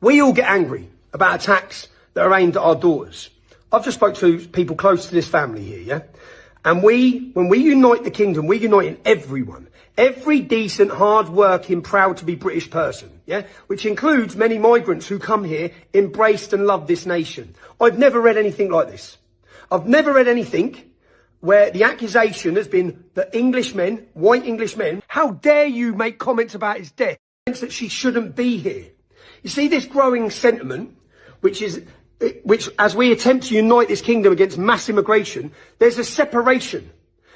We all get angry about attacks that are aimed at our daughters. I've just spoke to people close to this family here, yeah? And when we unite the kingdom, we unite in everyone. Every decent, hard-working, proud to be British person, yeah? Which includes many migrants who come here, embraced and love this nation. I've never read anything like this. I've never read anything where the accusation has been that Englishmen, white Englishmen, how dare you make comments about his death, that she shouldn't be here. You see this growing sentiment, which as we attempt to unite this kingdom against mass immigration, there's a separation.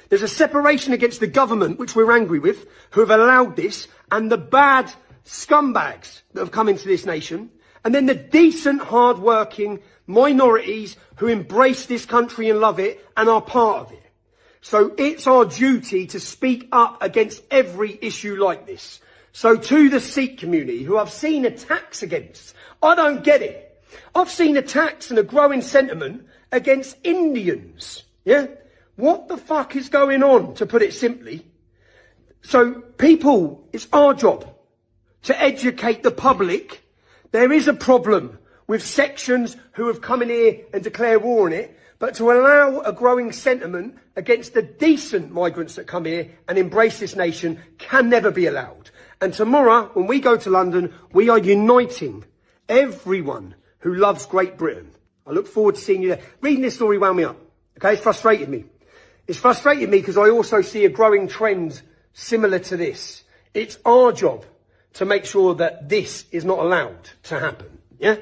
There's a separation against the government, which we're angry with, who have allowed this, and the bad scumbags that have come into this nation, and then the decent, hard-working minorities who embrace this country and love it and are part of it. So it's our duty to speak up against every issue like this. So to the Sikh community, who I've seen attacks against, I don't get it. I've seen attacks and a growing sentiment against Indians. Yeah? What the fuck is going on, to put it simply? So people, it's our job to educate the public. There is a problem with sections who have come in here and declare war on it, but to allow a growing sentiment against the decent migrants that come here and embrace this nation can never be allowed. And tomorrow, when we go to London, we are uniting everyone who loves Great Britain. I look forward to seeing you there. Reading this story wound me up. Okay, it's frustrated me. It's frustrated me because I also see a growing trend similar to this. It's our job to make sure that this is not allowed to happen. Yeah?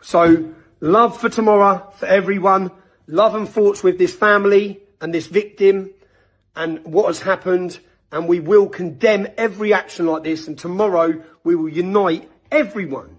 So, love for tomorrow, for everyone. Love and thoughts with this family and this victim and what has happened. And we will condemn every action like this. And tomorrow we will unite everyone.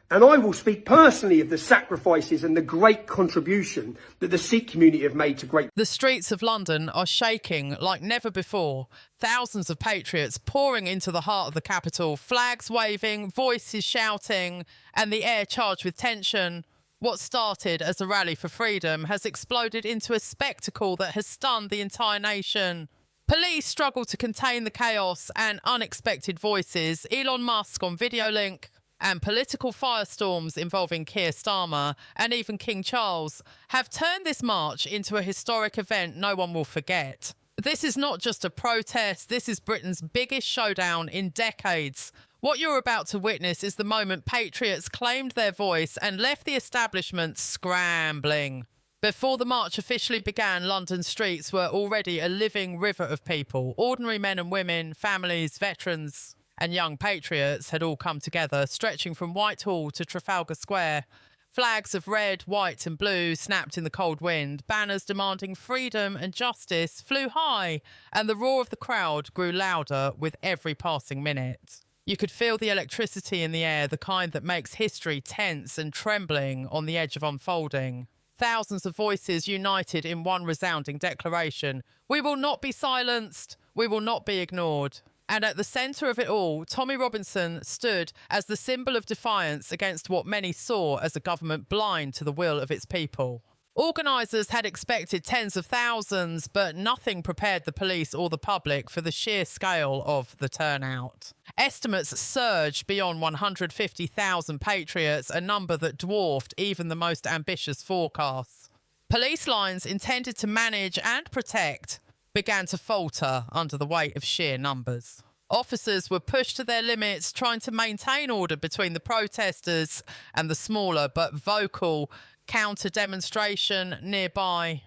And I will speak personally of the sacrifices and the great contribution that the Sikh community have made to Great Britain. The streets of London are shaking like never before. Thousands of patriots pouring into the heart of the capital, flags waving, voices shouting, and the air charged with tension. What started as a rally for freedom has exploded into a spectacle that has stunned the entire nation. Police struggle to contain the chaos and unexpected voices. Elon Musk on video link, and political firestorms involving Keir Starmer and even King Charles have turned this march into a historic event no one will forget. This is not just a protest, this is Britain's biggest showdown in decades. What you're about to witness is the moment patriots claimed their voice and left the establishment scrambling. Before the march officially began, London streets were already a living river of people. Ordinary men and women, families, veterans and young patriots had all come together, stretching from Whitehall to Trafalgar Square. Flags of red, white and blue snapped in the cold wind. Banners demanding freedom and justice flew high, and the roar of the crowd grew louder with every passing minute. You could feel the electricity in the air, the kind that makes history tense and trembling on the edge of unfolding. Thousands of voices united in one resounding declaration. We will not be silenced. We will not be ignored. And at the centre of it all, Tommy Robinson stood as the symbol of defiance against what many saw as a government blind to the will of its people. Organisers had expected tens of thousands, but nothing prepared the police or the public for the sheer scale of the turnout. Estimates surged beyond 150,000 patriots, a number that dwarfed even the most ambitious forecasts. Police lines intended to manage and protect began to falter under the weight of sheer numbers. Officers were pushed to their limits, trying to maintain order between the protesters and the smaller but vocal counter-demonstration nearby.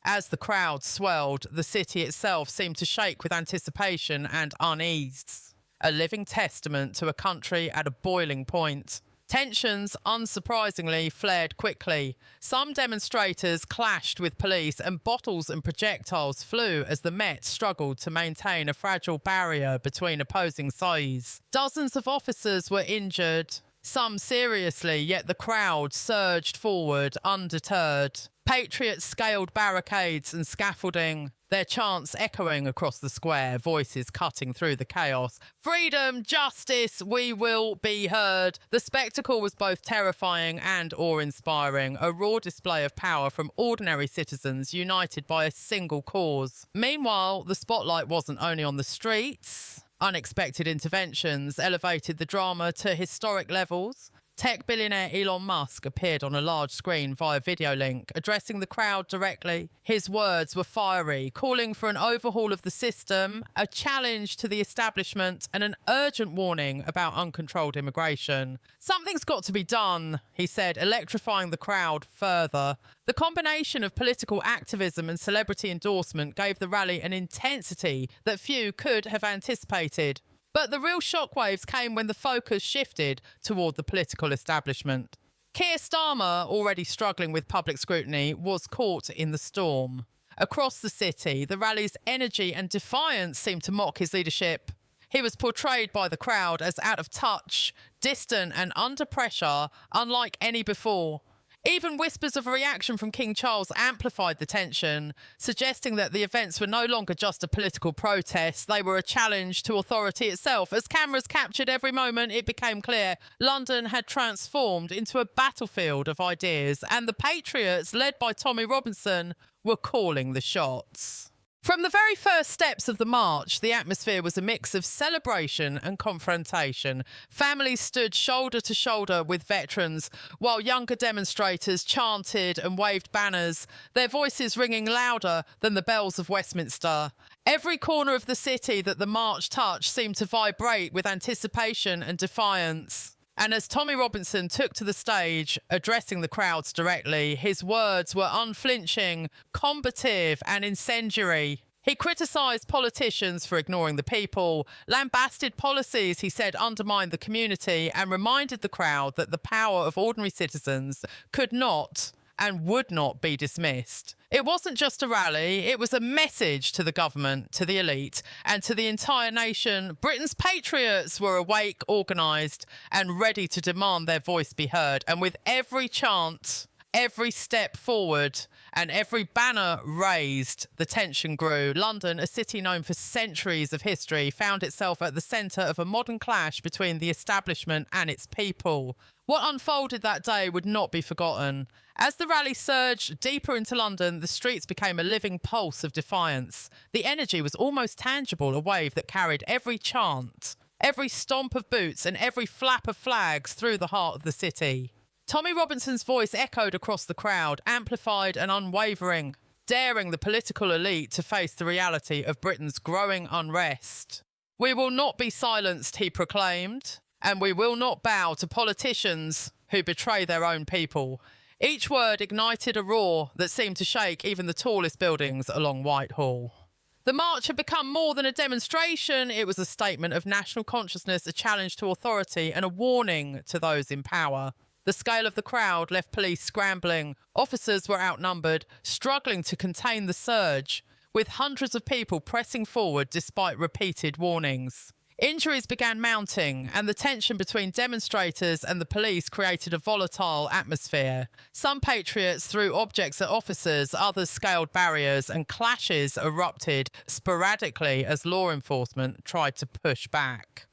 As the crowd swelled, the city itself seemed to shake with anticipation and unease, a living testament to a country at a boiling point. Tensions, unsurprisingly, flared quickly. Some demonstrators clashed with police and bottles and projectiles flew as the Met struggled to maintain a fragile barrier between opposing sides. Dozens of officers were injured, some seriously, yet the crowd surged forward, undeterred. Patriots scaled barricades and scaffolding, their chants echoing across the square, voices cutting through the chaos. Freedom, justice, we will be heard. The spectacle was both terrifying and awe-inspiring, a raw display of power from ordinary citizens united by a single cause. Meanwhile, the spotlight wasn't only on the streets. Unexpected interventions elevated the drama to historic levels. Tech billionaire Elon Musk appeared on a large screen via video link, addressing the crowd directly. His words were fiery, calling for an overhaul of the system, a challenge to the establishment, and an urgent warning about uncontrolled immigration. "Something's got to be done," he said, electrifying the crowd further. The combination of political activism and celebrity endorsement gave the rally an intensity that few could have anticipated. But the real shockwaves came when the focus shifted toward the political establishment. Keir Starmer, already struggling with public scrutiny, was caught in the storm. Across the city, the rally's energy and defiance seemed to mock his leadership. He was portrayed by the crowd as out of touch, distant and under pressure, unlike any before. Even whispers of a reaction from King Charles amplified the tension, suggesting that the events were no longer just a political protest, they were a challenge to authority itself. As cameras captured every moment, it became clear London had transformed into a battlefield of ideas, and the Patriots, led by Tommy Robinson, were calling the shots. From the very first steps of the march, the atmosphere was a mix of celebration and confrontation. Families stood shoulder to shoulder with veterans, while younger demonstrators chanted and waved banners, their voices ringing louder than the bells of Westminster. Every corner of the city that the march touched seemed to vibrate with anticipation and defiance. And as Tommy Robinson took to the stage, addressing the crowds directly, his words were unflinching, combative and incendiary. He criticised politicians for ignoring the people, lambasted policies he said undermined the community, and reminded the crowd that the power of ordinary citizens could not and would not be dismissed. It wasn't just a rally, it was a message to the government, to the elite, and to the entire nation. Britain's patriots were awake, organised, and ready to demand their voice be heard. And with every chant, every step forward, and every banner raised, the tension grew. London, a city known for centuries of history, found itself at the centre of a modern clash between the establishment and its people. What unfolded that day would not be forgotten. As the rally surged deeper into London, the streets became a living pulse of defiance. The energy was almost tangible, a wave that carried every chant, every stomp of boots and every flap of flags through the heart of the city. Tommy Robinson's voice echoed across the crowd, amplified and unwavering, daring the political elite to face the reality of Britain's growing unrest. "We will not be silenced," he proclaimed, "and we will not bow to politicians who betray their own people." Each word ignited a roar that seemed to shake even the tallest buildings along Whitehall. The march had become more than a demonstration. It was a statement of national consciousness, a challenge to authority, and a warning to those in power. The scale of the crowd left police scrambling. Officers were outnumbered, struggling to contain the surge, with hundreds of people pressing forward despite repeated warnings. Injuries began mounting, and the tension between demonstrators and the police created a volatile atmosphere. Some patriots threw objects at officers, others scaled barriers, and clashes erupted sporadically as law enforcement tried to push back.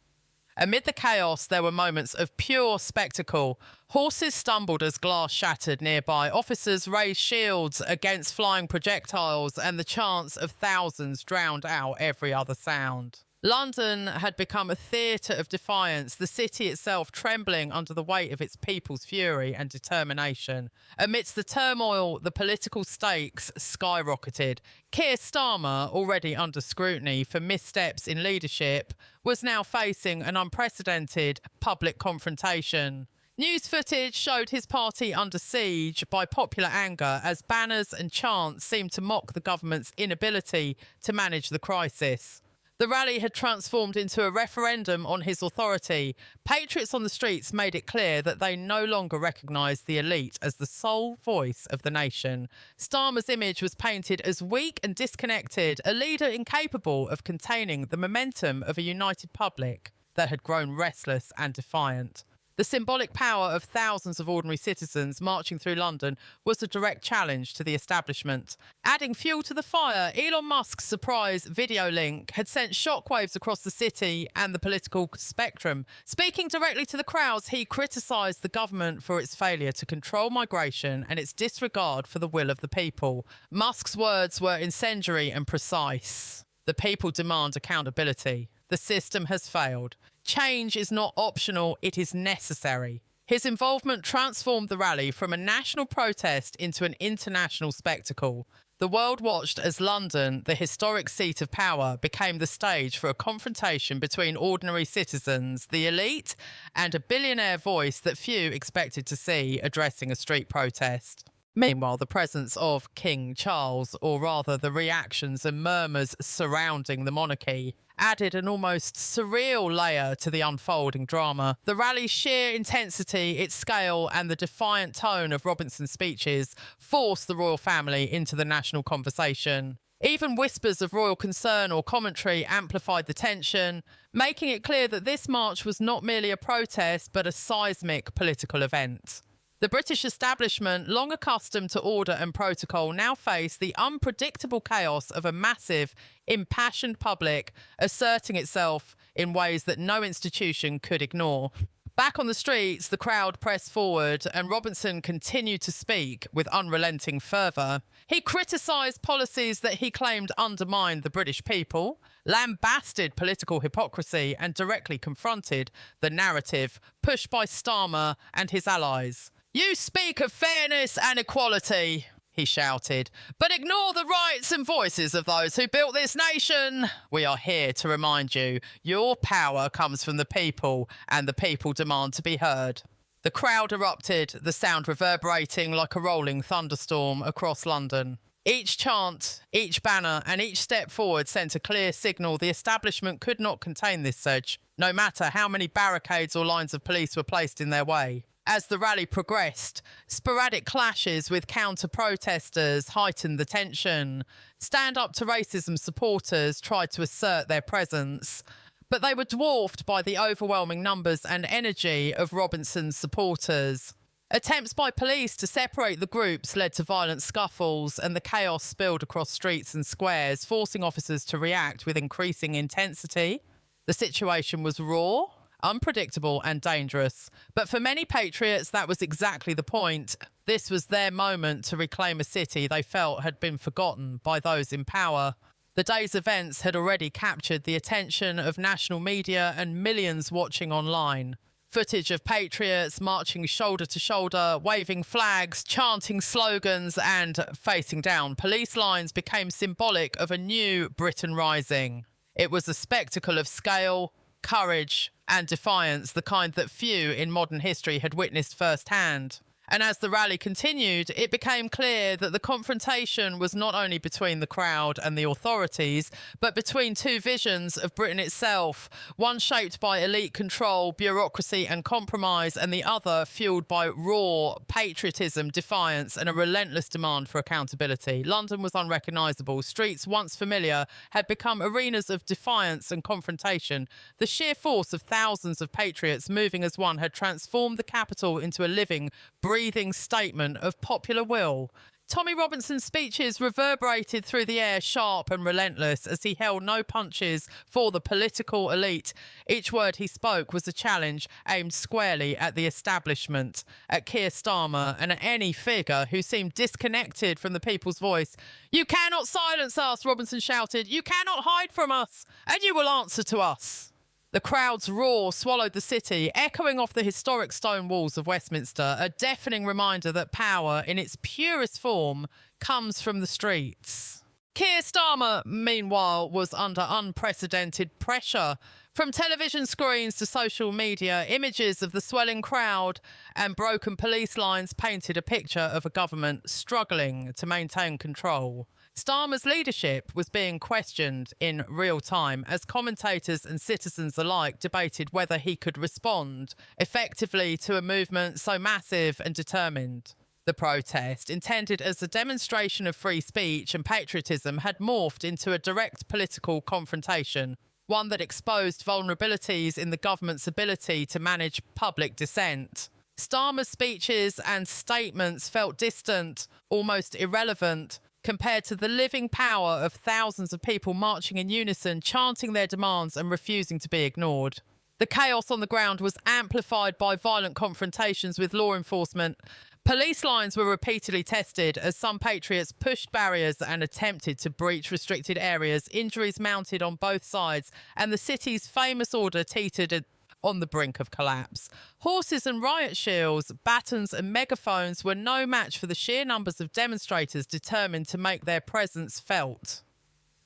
Amid the chaos, there were moments of pure spectacle. Horses stumbled as glass shattered nearby. Officers raised shields against flying projectiles, and the chants of thousands drowned out every other sound. London had become a theatre of defiance, the city itself trembling under the weight of its people's fury and determination. Amidst the turmoil, the political stakes skyrocketed. Keir Starmer, already under scrutiny for missteps in leadership, was now facing an unprecedented public confrontation. News footage showed his party under siege by popular anger as banners and chants seemed to mock the government's inability to manage the crisis. The rally had transformed into a referendum on his authority. Patriots on the streets made it clear that they no longer recognised the elite as the sole voice of the nation. Starmer's image was painted as weak and disconnected, a leader incapable of containing the momentum of a united public that had grown restless and defiant. The symbolic power of thousands of ordinary citizens marching through London was a direct challenge to the establishment. Adding fuel to the fire, Elon Musk's surprise video link had sent shockwaves across the city and the political spectrum. Speaking directly to the crowds, he criticised the government for its failure to control migration and its disregard for the will of the people. Musk's words were incendiary and precise. The people demand accountability. The system has failed. Change is not optional, it is necessary. His involvement transformed the rally from a national protest into an international spectacle. The world watched as London, the historic seat of power, became the stage for a confrontation between ordinary citizens, the elite, and a billionaire voice that few expected to see addressing a street protest. Meanwhile, the presence of King Charles, or rather the reactions and murmurs surrounding the monarchy, added an almost surreal layer to the unfolding drama. The rally's sheer intensity, its scale, and the defiant tone of Robinson's speeches forced the royal family into the national conversation. Even whispers of royal concern or commentary amplified the tension, making it clear that this march was not merely a protest but a seismic political event. The British establishment, long accustomed to order and protocol, now faced the unpredictable chaos of a massive, impassioned public asserting itself in ways that no institution could ignore. Back on the streets, the crowd pressed forward and Robinson continued to speak with unrelenting fervour. He criticised policies that he claimed undermined the British people, lambasted political hypocrisy and directly confronted the narrative pushed by Starmer and his allies. "You speak of fairness and equality," he shouted, "but ignore the rights and voices of those who built this nation. We are here to remind you, your power comes from the people, and the people demand to be heard." The crowd erupted, the sound reverberating like a rolling thunderstorm across London. Each chant, each banner, and each step forward sent a clear signal the establishment could not contain this surge, no matter how many barricades or lines of police were placed in their way. As the rally progressed, sporadic clashes with counter-protesters heightened the tension. Stand Up to Racism supporters tried to assert their presence, but they were dwarfed by the overwhelming numbers and energy of Robinson's supporters. Attempts by police to separate the groups led to violent scuffles, and the chaos spilled across streets and squares, forcing officers to react with increasing intensity. The situation was raw, unpredictable and dangerous. But for many patriots, that was exactly the point. This was their moment to reclaim a city they felt had been forgotten by those in power. The day's events had already captured the attention of national media and millions watching online. Footage of patriots marching shoulder to shoulder, waving flags, chanting slogans and facing down police lines became symbolic of a new Britain rising. It was a spectacle of scale, courage and defiance, the kind that few in modern history had witnessed firsthand. And as the rally continued, it became clear that the confrontation was not only between the crowd and the authorities, but between two visions of Britain itself, one shaped by elite control, bureaucracy and compromise, and the other fueled by raw patriotism, defiance and a relentless demand for accountability. London was unrecognisable. Streets once familiar had become arenas of defiance and confrontation. The sheer force of thousands of patriots moving as one had transformed the capital into a living, breathing statement of popular will. Tommy Robinson's speeches reverberated through the air, sharp and relentless, as he held no punches for the political elite. Each word he spoke was a challenge aimed squarely at the establishment, at Keir Starmer, and at any figure who seemed disconnected from the people's voice. "You cannot silence us," Robinson shouted. "You cannot hide from us, and you will answer to us." The crowd's roar swallowed the city, echoing off the historic stone walls of Westminster, a deafening reminder that power, in its purest form, comes from the streets. Keir Starmer, meanwhile, was under unprecedented pressure. From television screens to social media, images of the swelling crowd and broken police lines painted a picture of a government struggling to maintain control. Starmer's leadership was being questioned in real time as commentators and citizens alike debated whether he could respond effectively to a movement so massive and determined. The protest, intended as a demonstration of free speech and patriotism, had morphed into a direct political confrontation, one that exposed vulnerabilities in the government's ability to manage public dissent. Starmer's speeches and statements felt distant, almost irrelevant, compared to the living power of thousands of people marching in unison, chanting their demands and refusing to be ignored. The chaos on the ground was amplified by violent confrontations with law enforcement. Police lines were repeatedly tested as some patriots pushed barriers and attempted to breach restricted areas. Injuries mounted on both sides, and the city's famous order teetered on the brink of collapse. Horses and riot shields, batons and megaphones were no match for the sheer numbers of demonstrators determined to make their presence felt.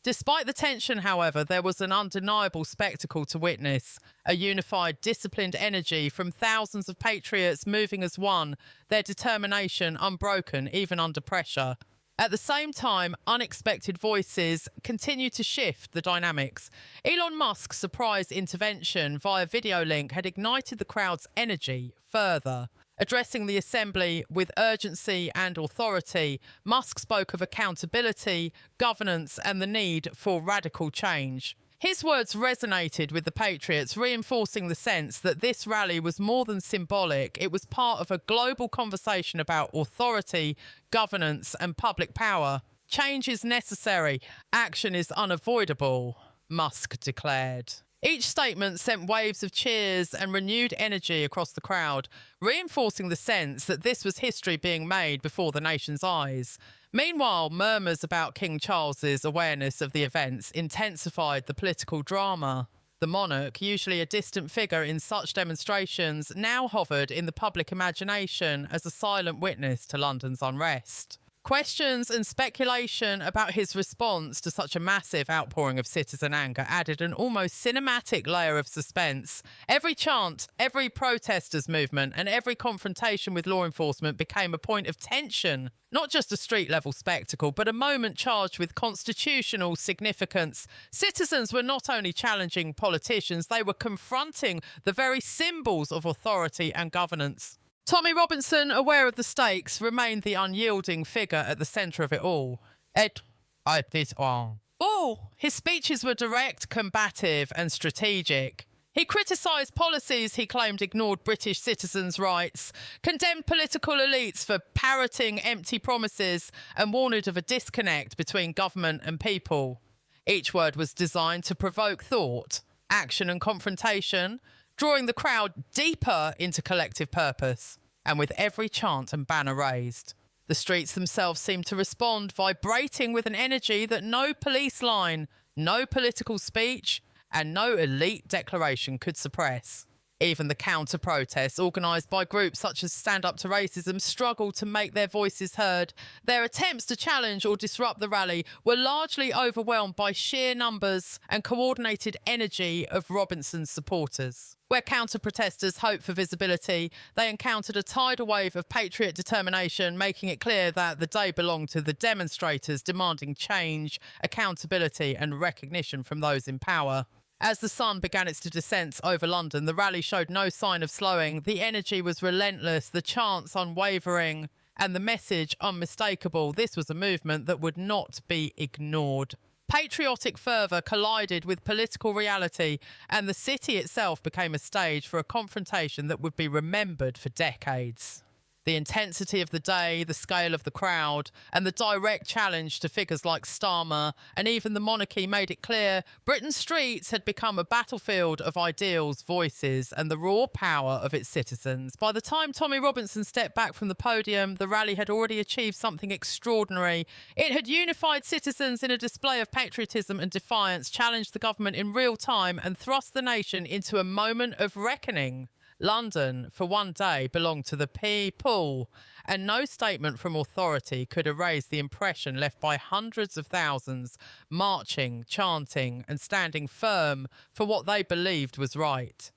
Despite the tension, however, there was an undeniable spectacle to witness, a unified, disciplined energy from thousands of patriots moving as one, their determination unbroken even under pressure. At the same time, unexpected voices continue to shift the dynamics. Elon Musk's surprise intervention via video link had ignited the crowd's energy further. Addressing the assembly with urgency and authority, Musk spoke of accountability, governance, and the need for radical change. His words resonated with the Patriots, reinforcing the sense that this rally was more than symbolic. It was part of a global conversation about authority, governance, and public power. Change is necessary. Action is unavoidable, Musk declared. Each statement sent waves of cheers and renewed energy across the crowd, reinforcing the sense that this was history being made before the nation's eyes. Meanwhile, murmurs about King Charles's awareness of the events intensified the political drama. The monarch, usually a distant figure in such demonstrations, now hovered in the public imagination as a silent witness to London's unrest. Questions and speculation about his response to such a massive outpouring of citizen anger added an almost cinematic layer of suspense. Every chant, every protesters' movement, and every confrontation with law enforcement became a point of tension. Not just a street-level spectacle, but a moment charged with constitutional significance. Citizens were not only challenging politicians, they were confronting the very symbols of authority and governance. Tommy Robinson, aware of the stakes, remained the unyielding figure at the centre of it all. His speeches were direct, combative and strategic. He criticised policies he claimed ignored British citizens' rights, condemned political elites for parroting empty promises, and warned of a disconnect between government and people. Each word was designed to provoke thought, action and confrontation, drawing the crowd deeper into collective purpose. And with every chant and banner raised, the streets themselves seemed to respond, vibrating with an energy that no police line, no political speech, and no elite declaration could suppress. Even the counter-protests organised by groups such as Stand Up to Racism struggled to make their voices heard. Their attempts to challenge or disrupt the rally were largely overwhelmed by sheer numbers and coordinated energy of Robinson's supporters. Where counter-protesters hoped for visibility, they encountered a tidal wave of patriot determination, making it clear that the day belonged to the demonstrators demanding change, accountability and recognition from those in power. As the sun began its descent over London, the rally showed no sign of slowing. The energy was relentless, the chants unwavering, and the message unmistakable. This was a movement that would not be ignored. Patriotic fervour collided with political reality, and the city itself became a stage for a confrontation that would be remembered for decades. The intensity of the day, the scale of the crowd, and the direct challenge to figures like Starmer and even the monarchy made it clear Britain's streets had become a battlefield of ideals, voices, and the raw power of its citizens. By the time Tommy Robinson stepped back from the podium, the rally had already achieved something extraordinary. It had unified citizens in a display of patriotism and defiance, challenged the government in real time, and thrust the nation into a moment of reckoning. London, for one day, belonged to the people, and no statement from authority could erase the impression left by hundreds of thousands marching, chanting, and standing firm for what they believed was right.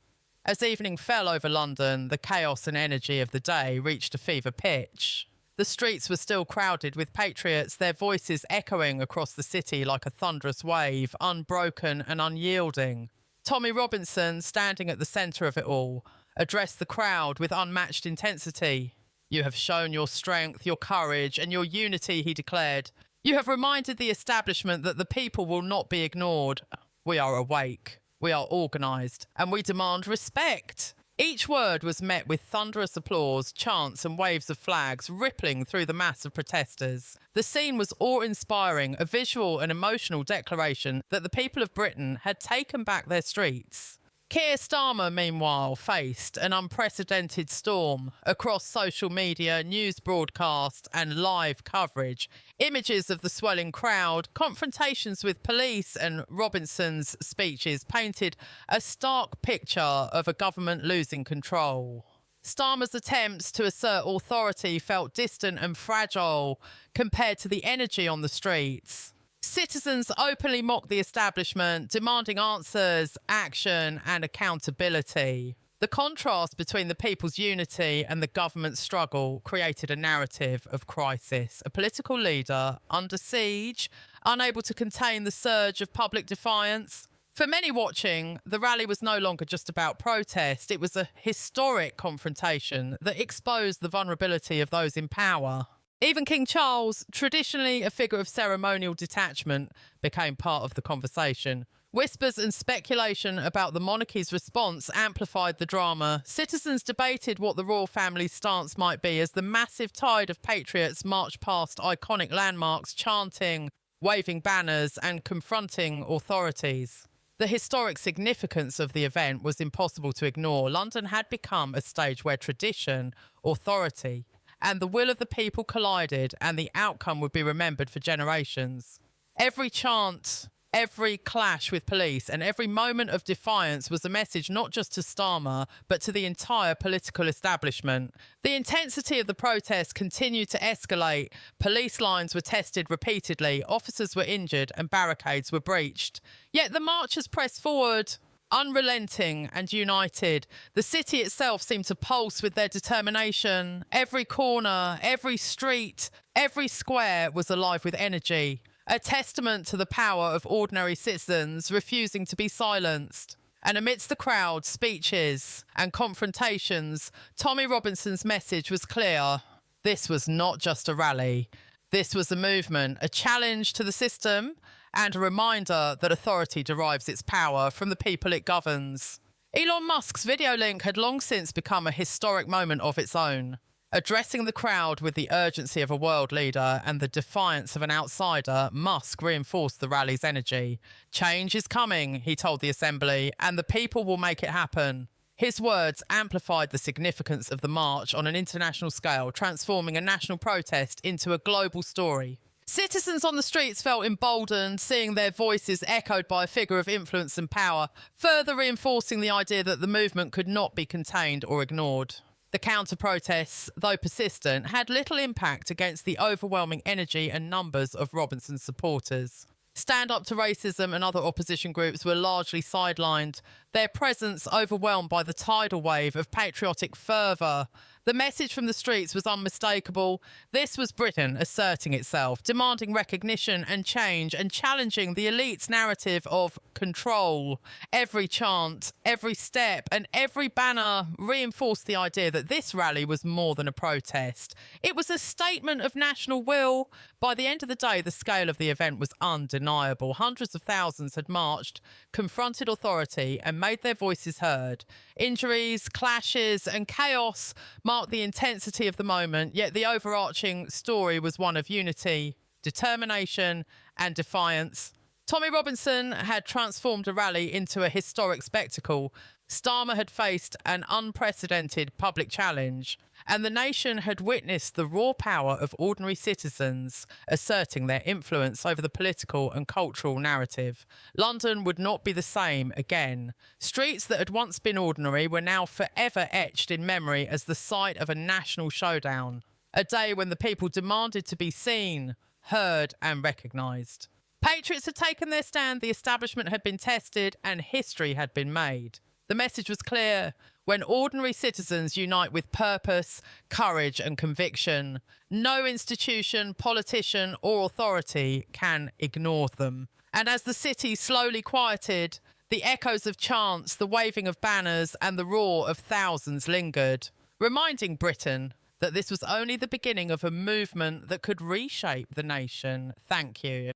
As evening fell over London, the chaos and energy of the day reached a fever pitch. The streets were still crowded with patriots, their voices echoing across the city like a thunderous wave, unbroken and unyielding. Tommy Robinson, standing at the centre of it all, addressed the crowd with unmatched intensity. "You have shown your strength, your courage, and your unity," he declared. "You have reminded the establishment that the people will not be ignored. We are awake, we are organised, and we demand respect." Each word was met with thunderous applause, chants and waves of flags rippling through the mass of protesters. The scene was awe-inspiring, a visual and emotional declaration that the people of Britain had taken back their streets. Keir Starmer, meanwhile, faced an unprecedented storm across social media, news broadcast and live coverage. Images of the swelling crowd, confrontations with police and Robinson's speeches painted a stark picture of a government losing control. Starmer's attempts to assert authority felt distant and fragile compared to the energy on the streets. Citizens openly mocked the establishment, demanding answers, action and accountability. The contrast between the people's unity and the government's struggle created a narrative of crisis. A political leader under siege, unable to contain the surge of public defiance. For many watching, the rally was no longer just about protest. It was a historic confrontation that exposed the vulnerability of those in power. Even King Charles, traditionally a figure of ceremonial detachment, became part of the conversation. Whispers and speculation about the monarchy's response amplified the drama. Citizens debated what the royal family's stance might be as the massive tide of patriots marched past iconic landmarks, chanting, waving banners and confronting authorities. The historic significance of the event was impossible to ignore. London had become a stage where tradition, authority, and the will of the people collided, and the outcome would be remembered for generations. Every chant, every clash with police, and every moment of defiance was a message not just to Starmer, but to the entire political establishment. The intensity of the protests continued to escalate. Police lines were tested repeatedly, officers were injured, and barricades were breached. Yet the marchers pressed forward, unrelenting and united. The city itself seemed to pulse with their determination. Every corner, every street, every square was alive with energy, a testament to the power of ordinary citizens refusing to be silenced. And amidst the crowd, speeches and confrontations, Tommy Robinson's message was clear. This was not just a rally. This was a movement, a challenge to the system, and a reminder that authority derives its power from the people it governs. Elon Musk's video link had long since become a historic moment of its own. Addressing the crowd with the urgency of a world leader and the defiance of an outsider, Musk reinforced the rally's energy. Change is coming, he told the assembly, and the people will make it happen. His words amplified the significance of the march on an international scale, transforming a national protest into a global story. Citizens on the streets felt emboldened, seeing their voices echoed by a figure of influence and power, further reinforcing the idea that the movement could not be contained or ignored. The counter-protests, though persistent, had little impact against the overwhelming energy and numbers of Robinson's supporters. Stand Up to Racism and other opposition groups were largely sidelined, their presence overwhelmed by the tidal wave of patriotic fervour. The message from the streets was unmistakable. This was Britain asserting itself, demanding recognition and change, and challenging the elite's narrative of control. Every chant, every step, and every banner reinforced the idea that this rally was more than a protest. It was a statement of national will. By the end of the day, the scale of the event was undeniable. Hundreds of thousands had marched, confronted authority, and made their voices heard. Injuries, clashes, and chaos marked the intensity of the moment, yet the overarching story was one of unity, determination, and defiance. Tommy Robinson had transformed a rally into a historic spectacle. Starmer had faced an unprecedented public challenge, and the nation had witnessed the raw power of ordinary citizens asserting their influence over the political and cultural narrative. London would not be the same again. Streets that had once been ordinary were now forever etched in memory as the site of a national showdown, a day when the people demanded to be seen, heard, and recognised. Patriots had taken their stand, the establishment had been tested, and history had been made. The message was clear. When ordinary citizens unite with purpose, courage and conviction, no institution, politician or authority can ignore them. And as the city slowly quieted, the echoes of chants, the waving of banners and the roar of thousands lingered, reminding Britain that this was only the beginning of a movement that could reshape the nation. Thank you.